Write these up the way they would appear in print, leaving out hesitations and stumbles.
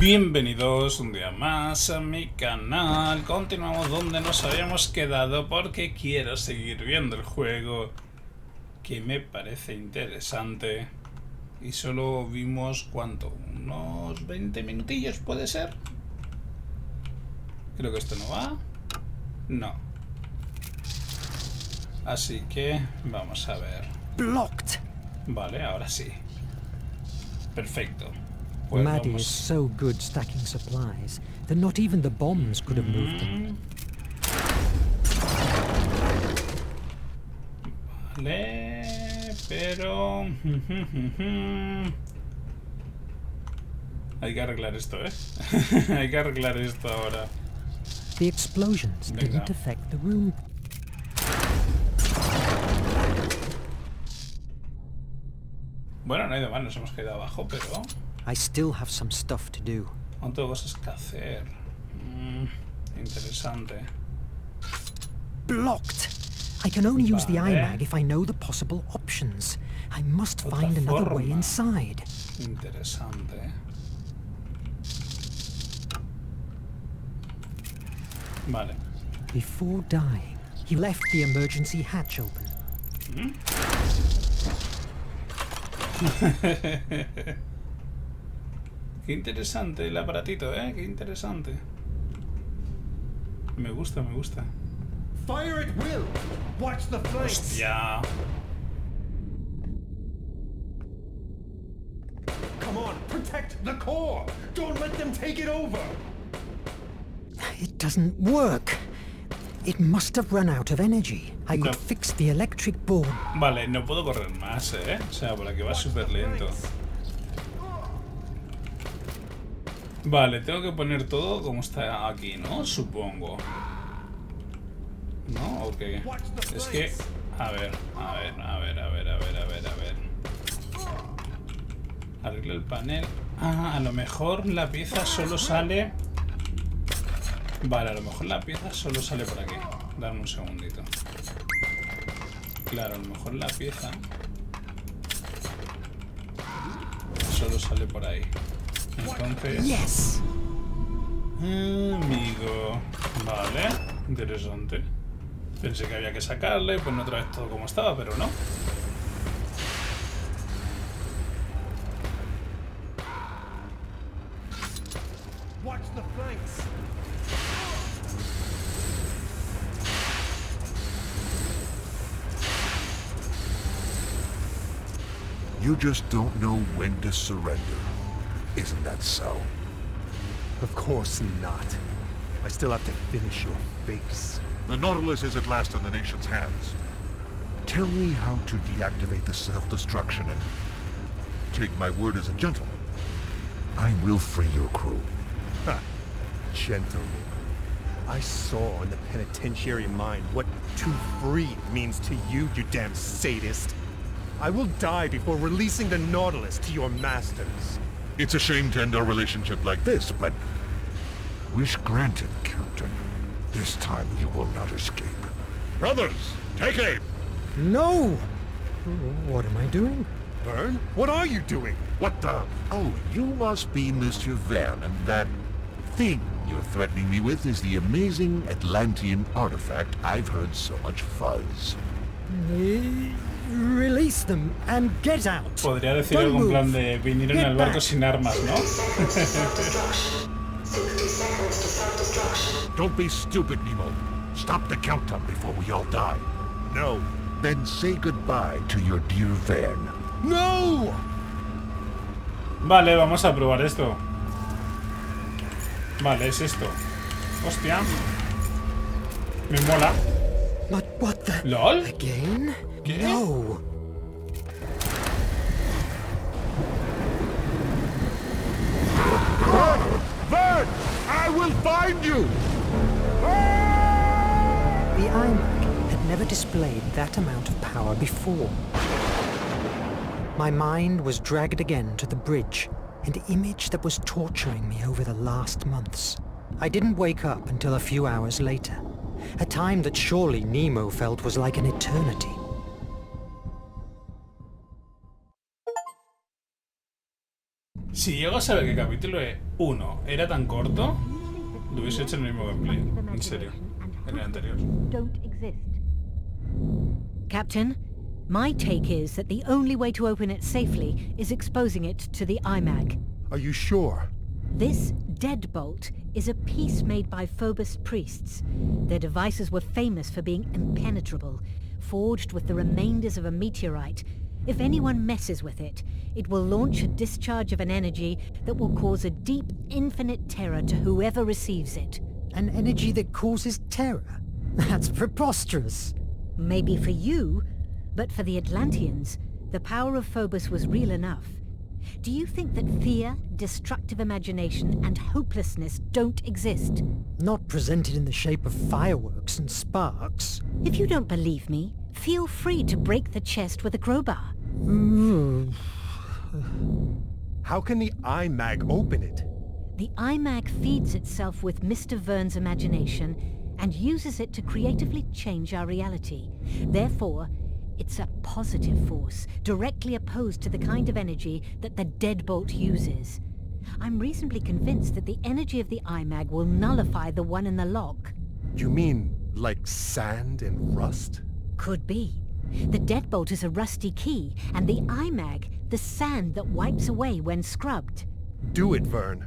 Bienvenidos un día más a mi canal. Continuamos donde nos habíamos quedado porque quiero seguir viendo el juego, que me parece interesante. Y solo vimos, ¿cuánto? ¿Unos 20 minutillos puede ser? Creo que esto no va. No. Así que vamos a ver. Blocked. Vale, ahora sí. Perfecto. Pues Maddie vamos. is so good stacking supplies that not even the bombs could have moved them. Vale, pero... hay que arreglar esto, ¿eh? Hay que arreglar esto ahora. The explosions didn't affect the room. Bueno, no hay de mal, nos hemos quedado abajo, pero... I still have some stuff to do. aún tengo cosas que hacer. Interesante. Blocked. I can only use the Vale. iMag if I know the possible options. I must find another way forma. inside. Interesante. Vale. Before dying, he left the emergency hatch open. Qué interesante el aparatito, ¿eh? Qué interesante. Me gusta, me gusta. Fire at will. Watch the flanks. Hostia. Come on, protect the core. Don't let them take it over. It doesn't work. It must have run out of energy. I could No. fix the electric board. Vale, no puedo correr más, ¿eh? O sea, por aquí va súper lento. Vale, tengo que poner todo como está aquí, ¿no? Supongo. ¿No? Ok. Es que... A ver. Arregla el panel. Ah, a lo mejor la pieza solo sale... Vale, a lo mejor la pieza solo sale por aquí. Dame un segundito. Claro, a lo mejor la pieza solo sale por ahí. Entonces... Yes! Amigo. Vale, interesante. Pensé que había que sacarle, pues no otra vez todo como estaba, pero no. Watch the flanks. You just don't know when to surrender. Isn't that so? Of course not. I still have to finish your face. The Nautilus is at last in the nation's hands. Tell me how to deactivate the self-destruction and take my word as a gentleman. I will free your crew. Ha! Gentleman. I saw in the penitentiary mind what to free means to you, you damn sadist. I will die before releasing the Nautilus to your masters. It's a shame to end our relationship like this, but... Wish granted, Captain. This time you will not escape. Brothers, take aim! No! What am I doing? Verne, what are you doing? What the... Oh, you must be Mr. Verne, and that thing you're threatening me with is the amazing Atlantean artifact I've heard so much fuzz. Release them and get out. Podría decir Don't algo en move. plan de vinieron Get al barco back. sin armas, ¿no? 60 seconds to self-destruction. Don't be stupid, Nemo. Stop the countdown before we all die. No. Then say goodbye to your dear Verne. No! Vale, vamos a probar esto. Vale, es esto. Hostia. Me mola. But what the... ¿LOL? Again? ¿Qué? No. Verne! I will find you! The iMac had never displayed that amount of power before. My mind was dragged again to the bridge, an image that was torturing me over the last months. I didn't wake up until a few hours later, a time that surely Nemo felt was like an eternity. Si llego a saber que el capítulo 1 era tan corto, lo hubiese hecho en el mismo gameplay. En serio. En el anterior. Don't exist. Captain, my take is that the only way to open it safely is exposing it to the IMAG. Are you sure? This deadbolt is a piece made by Phobos priests. Their devices were famous for being impenetrable, forged with the remainders of a meteorite. If anyone messes with it, it will launch a discharge of an energy that will cause a deep, infinite terror to whoever receives it. An energy that causes terror? That's preposterous. Maybe for you, but for the Atlanteans, the power of Phobos was real enough. Do you think that fear, destructive imagination, and hopelessness don't exist? Not presented in the shape of fireworks and sparks. If you don't believe me, feel free to break the chest with a crowbar. How can the IMAG open it? The IMAG feeds itself with Mr. Verne's imagination and uses it to creatively change our reality. Therefore, it's a positive force, directly opposed to the kind of energy that the deadbolt uses. I'm reasonably convinced that the energy of the IMAG will nullify the one in the lock. You mean like sand and rust? Could be. The deadbolt is a rusty key, and the IMAG, the sand that wipes away when scrubbed. Do it, Verne.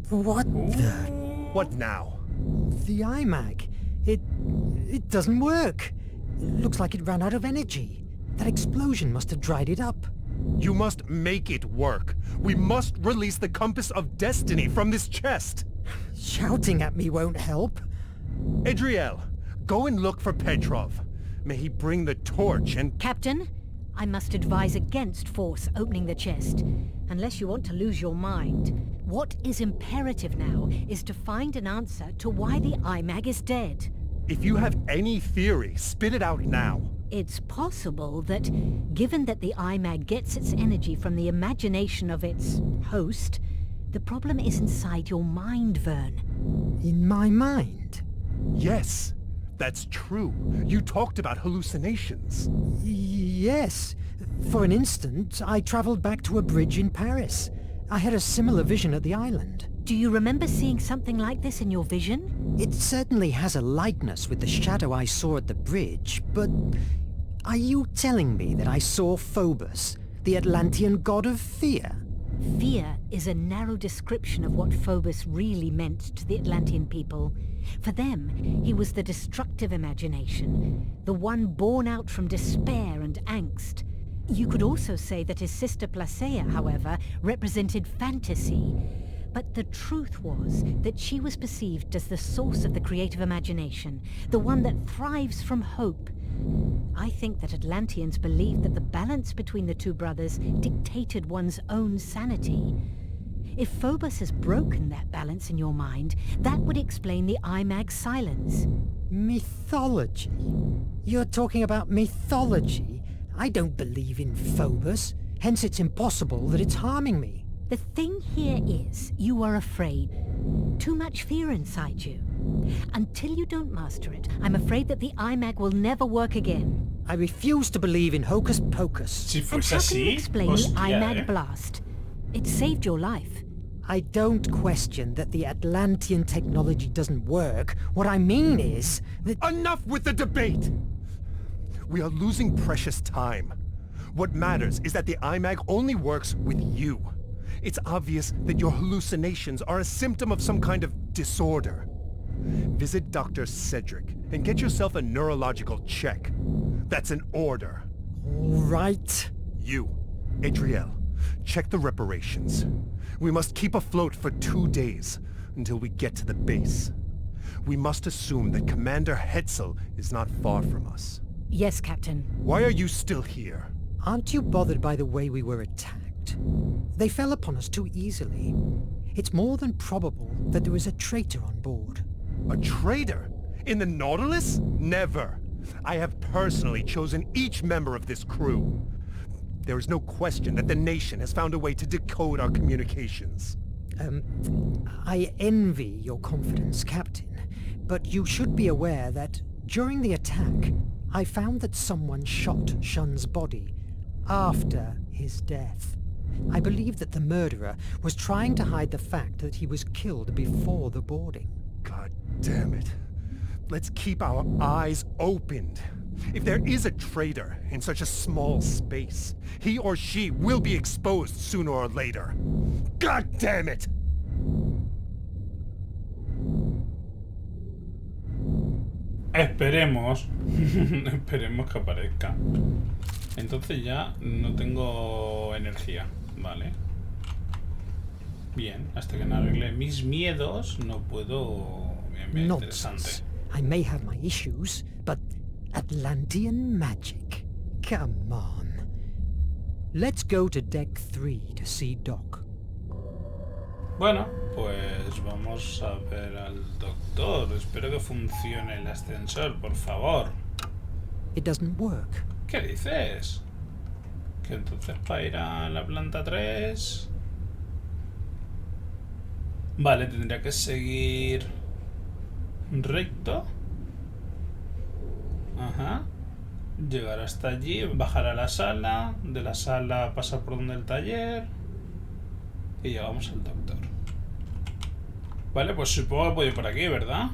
What the... What now? The IMAG. It doesn't work. It looks like it ran out of energy. That explosion must have dried it up. You must make it work. We must release the compass of destiny from this chest. Shouting at me won't help. Adriel, go and look for Petrov. May he bring the torch and... Captain, I must advise against force opening the chest, unless you want to lose your mind. What is imperative now is to find an answer to why the IMAG is dead. If you have any theory, spit it out now. It's possible that, given that the IMAG gets its energy from the imagination of its host, the problem is inside your mind, Verne. In my mind? Yes, that's true. You talked about hallucinations. Yes. For an instant, I traveled back to a bridge in Paris. I had a similar vision at the island. Do you remember seeing something like this in your vision? It certainly has a likeness with the shadow I saw at the bridge, but... Are you telling me that I saw Phobos, the Atlantean god of fear? Fear is a narrow description of what Phobos really meant to the Atlantean people. For them, he was the destructive imagination, the one born out from despair and angst. You could also say that his sister Placea, however, represented fantasy. But the truth was that she was perceived as the source of the creative imagination, the one that thrives from hope. I think that Atlanteans believed that the balance between the two brothers dictated one's own sanity. If Phobos has broken that balance in your mind, that would explain the IMAG's silence. Mythology? You're talking about mythology? I don't believe in Phobos, hence it's impossible that it's harming me. The thing here is, you are afraid. Too much fear inside you. Until you don't master it, I'm afraid that the IMAG will never work again. I refuse to believe in hocus pocus. Si And fuese how can you así, explain hostia, the IMAG blast? It saved your life. I don't question that the Atlantean technology doesn't work. What I mean is that... Enough with the debate! We are losing precious time. What matters is that the IMAG only works with you. It's obvious that your hallucinations are a symptom of some kind of disorder. Visit Dr. Cedric and get yourself a neurological check. That's an order. All right. You, Adriel, check the reparations. We must keep afloat for 2 days until we get to the base. We must assume that Commander Hetzel is not far from us. Yes, Captain. Why are you still here? Aren't you bothered by the way we were attacked? They fell upon us too easily. It's more than probable that there is a traitor on board. A traitor? In the Nautilus? Never. I have personally chosen each member of this crew. There is no question that the nation has found a way to decode our communications. I envy your confidence, Captain. But you should be aware that during the attack, I found that someone shot Shun's body after his death. I believe that the murderer was trying to hide the fact that he was killed before the boarding. God damn it. Let's keep our eyes opened. If there is a traitor in such a small space, he or she will be exposed sooner or later. God damn it! Esperemos. Esperemos que aparezca. Entonces ya no tengo energía, ¿vale? Bien, hasta que no arregle mis miedos no puedo... Bien, interesante. Nonsense. I may have my issues, but Atlantean magic? Come on. Let's go to deck 3 to see Doc. Bueno, pues vamos a ver al doctor. Espero que funcione el ascensor, por favor. It doesn't work. ¿Qué dices? Que entonces para ir a la planta 3... Vale, tendría que seguir recto. Ajá. Llegar hasta allí, bajar a la sala. De la sala pasar por donde el taller. Y llegamos al doctor. Vale, pues supongo que puedo ir por aquí, ¿verdad?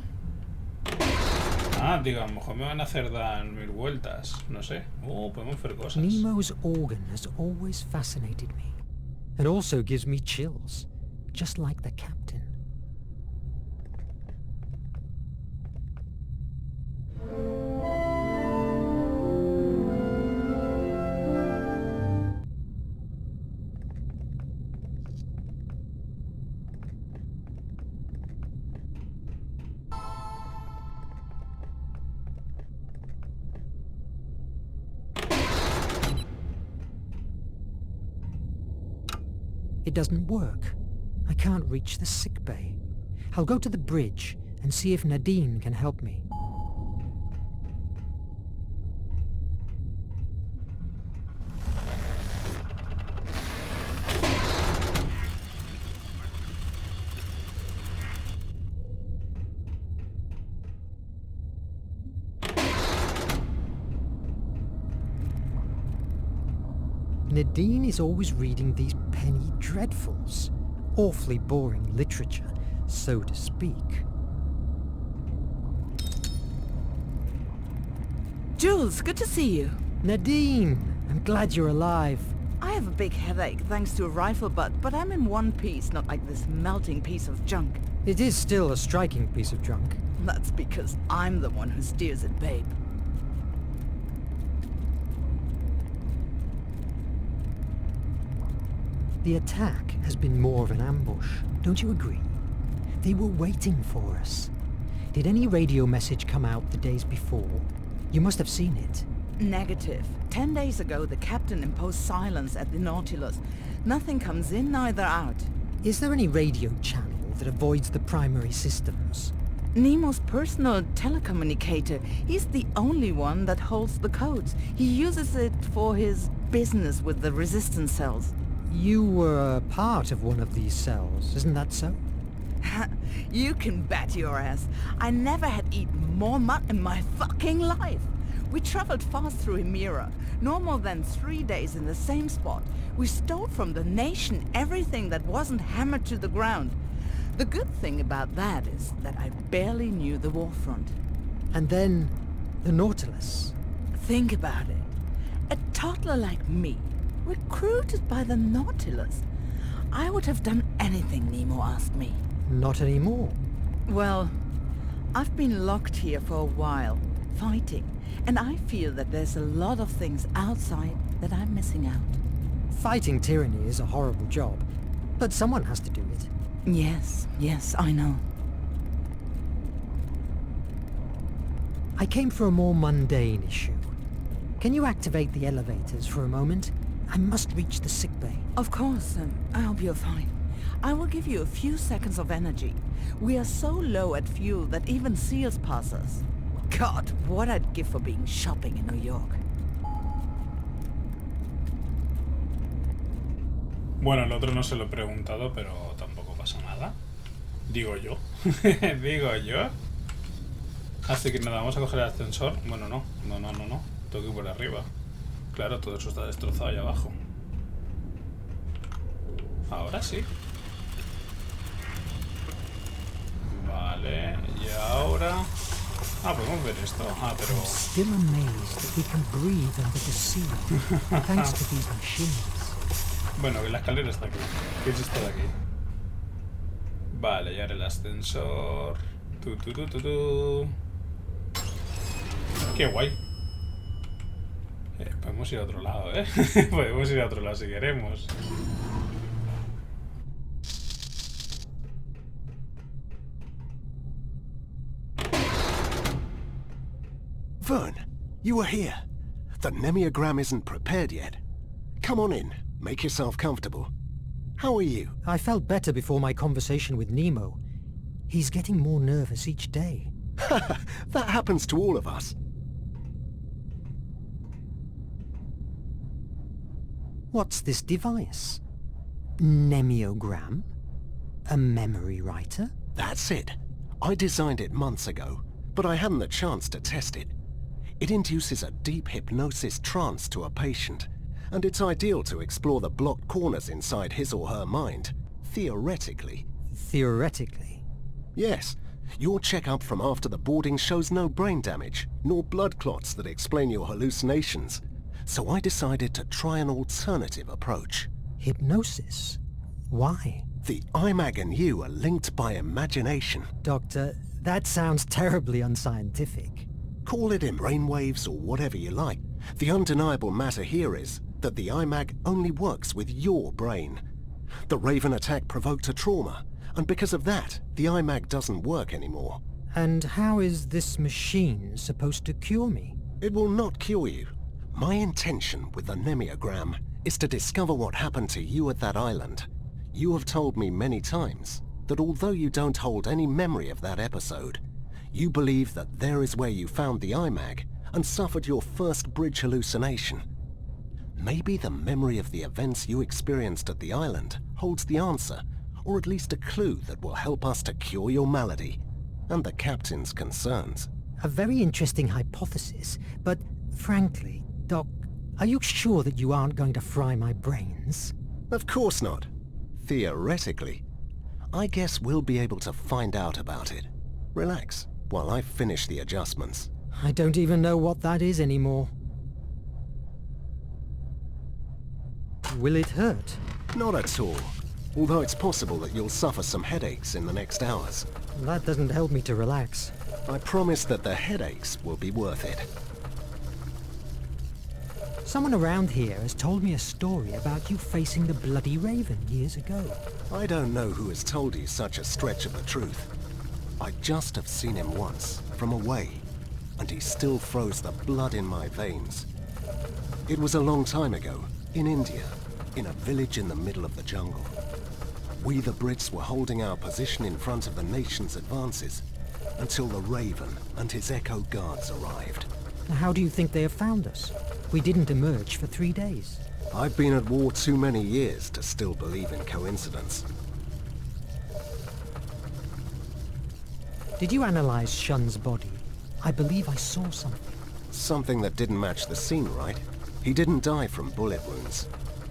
Ah, digo, a lo mejor me van a hacer dar 1000 vueltas. No sé. Podemos hacer cosas. Nemo's organ has always fascinated me. And also gives me chills. Just like the captain. It doesn't work. I can't reach the sick bay. I'll go to the bridge and see if Nadine can help me. Nadine is always reading these penny dreadfuls. Awfully boring literature, so to speak. Jules, good to see you. Nadine, I'm glad you're alive. I have a big headache thanks to a rifle butt, but I'm in one piece, not like this melting piece of junk. It is still a striking piece of junk. That's because I'm the one who steers it, babe. The attack has been more of an ambush, don't you agree? They were waiting for us. Did any radio message come out the days before? You must have seen it. Negative. 10 days ago, the captain imposed silence at the Nautilus. Nothing comes in, neither out. Is there any radio channel that avoids the primary systems? Nemo's personal telecommunicator. He's the only one that holds the codes. He uses it for his business with the resistance cells. You were a part of one of these cells, isn't that so? You can bet your ass. I never had eaten more mud in my fucking life. We traveled fast through Emira. No more than 3 days in the same spot. We stole from the nation everything that wasn't hammered to the ground. The good thing about that is that I barely knew the war front. And then, the Nautilus. Think about it. A toddler like me, recruited by the Nautilus. I would have done anything Nemo asked me. Not anymore. Well, I've been locked here for a while, fighting, and I feel that there's a lot of things outside that I'm missing out. Fighting tyranny is a horrible job, but someone has to do it. Yes, I know. I came for a more mundane issue. Can you activate the elevators for a moment? I must reach the sickbay. Of course, I hope you're fine. I will give you a few seconds of energy. We are so low at fuel that even seals pass us. God, what I'd give for being shopping in New York. Bueno, el otro no se lo he preguntado, pero tampoco pasa nada. Digo yo. Digo yo. Así que nada, vamos a coger el ascensor. Bueno, no. Tengo que ir por arriba. Claro, todo eso está destrozado ahí abajo. Ahora sí. Vale, y ahora... podemos ver esto. Pero... I'm still amazed that we can breathe under the sea, thanks to these machines. Bueno, que la escalera está aquí. ¿Qué es esto de aquí? Vale, y ahora el ascensor. Qué guay. Podemos ir a otro lado, ¿eh? Podemos ir a otro lado si queremos. Verne, you were here. The MNEMEOGRAM isn't prepared yet. Come on in. Make yourself comfortable. How are you? I felt better before my conversation with Nemo. He's getting more nervous each day. That happens to all of us. What's this device? MNEMEOGRAM? A memory writer? That's it. I designed it months ago, but I hadn't the chance to test it. It induces a deep hypnosis trance to a patient, and it's ideal to explore the blocked corners inside his or her mind, theoretically. Theoretically? Yes. Your checkup from after the boarding shows no brain damage, nor blood clots that explain your hallucinations. So I decided to try an alternative approach. Hypnosis? Why? The IMAG and you are linked by imagination. Doctor, that sounds terribly unscientific. Call it in brainwaves or whatever you like. The undeniable matter here is that the IMAG only works with your brain. The Raven attack provoked a trauma, and because of that, the IMAG doesn't work anymore. And how is this machine supposed to cure me? It will not cure you. My intention with the MNEMEOGRAM is to discover what happened to you at that island. You have told me many times that although you don't hold any memory of that episode, you believe that there is where you found the IMAG and suffered your first bridge hallucination. Maybe the memory of the events you experienced at the island holds the answer, or at least a clue that will help us to cure your malady and the captain's concerns. A very interesting hypothesis, but frankly, Doc, are you sure that you aren't going to fry my brains? Of course not. Theoretically. I guess we'll be able to find out about it. Relax while I finish the adjustments. I don't even know what that is anymore. Will it hurt? Not at all. Although it's possible that you'll suffer some headaches in the next hours. That doesn't help me to relax. I promise that the headaches will be worth it. Someone around here has told me a story about you facing the bloody Raven years ago. I don't know who has told you such a stretch of the truth. I just have seen him once, from away, and he still froze the blood in my veins. It was a long time ago, in India, in a village in the middle of the jungle. We the Brits were holding our position in front of the nation's advances, until the Raven and his Echo guards arrived. How do you think they have found us? We didn't emerge for 3 days. I've been at war too many years to still believe in coincidence. Did you analyze Shun's body? I believe I saw something. Something that didn't match the scene, right? He didn't die from bullet wounds.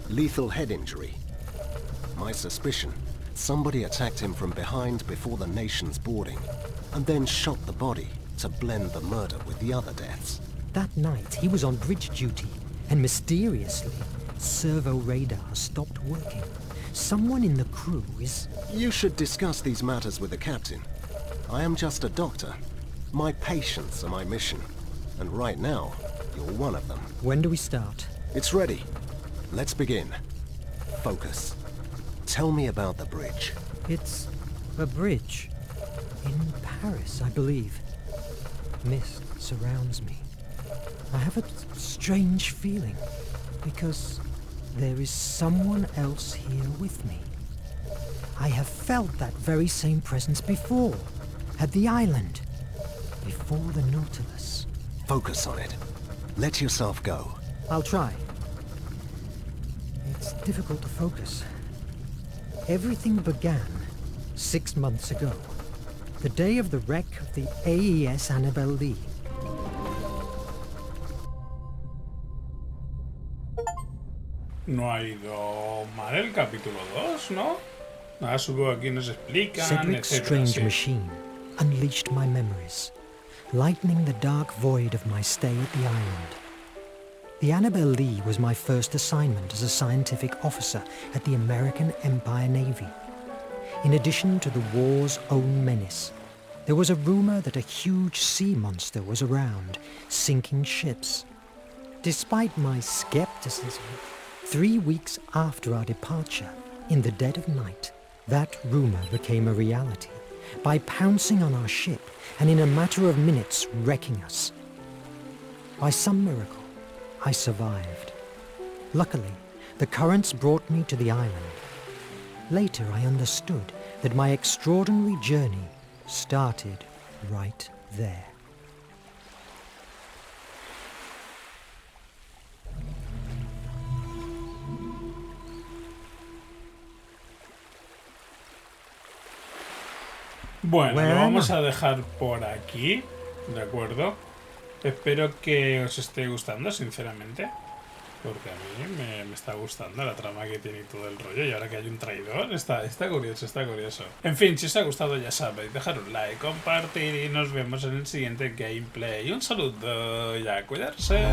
Lethal head injury. My suspicion, somebody attacked him from behind before the nation's boarding, and then shot the body to blend the murder with the other deaths. That night, he was on bridge duty, and mysteriously, servo radar stopped working. Someone in the crew is... You should discuss these matters with the captain. I am just a doctor. My patients are my mission. And right now, you're one of them. When do we start? It's ready. Let's begin. Focus. Tell me about the bridge. It's a bridge. In Paris, I believe. Mist surrounds me. I have a strange feeling, because there is someone else here with me. I have felt that very same presence before, at the island, before the Nautilus. Focus on it. Let yourself go. I'll try. It's difficult to focus. Everything began 6 months ago. The day of the wreck of the AES Annabelle Lee. No ha ido mal el capítulo 2, ¿no? Nada, supongo aquí nos explican, Cedric's etcétera, strange sí. machine unleashed my memories, lightening the dark void of my stay at the island. The Annabelle Lee was my first assignment as a scientific officer at the American Empire Navy. In addition to the war's own menace, there was a rumor that a huge sea monster was around, sinking ships. Despite my skepticism, 3 weeks after our departure, in the dead of night, that rumor became a reality by pouncing on our ship and in a matter of minutes wrecking us. By some miracle, I survived. Luckily, the currents brought me to the island. Later, I understood that my extraordinary journey started right there. Bueno, lo Bueno. vamos a dejar por aquí, ¿de acuerdo? Espero que os esté gustando, sinceramente. Porque a mí me está gustando la trama que tiene y todo el rollo. Y ahora que hay un traidor, está curioso, está curioso. En fin, si os ha gustado ya sabéis, dejar un like, compartir y nos vemos en el siguiente gameplay. Un saludo y a cuidarse.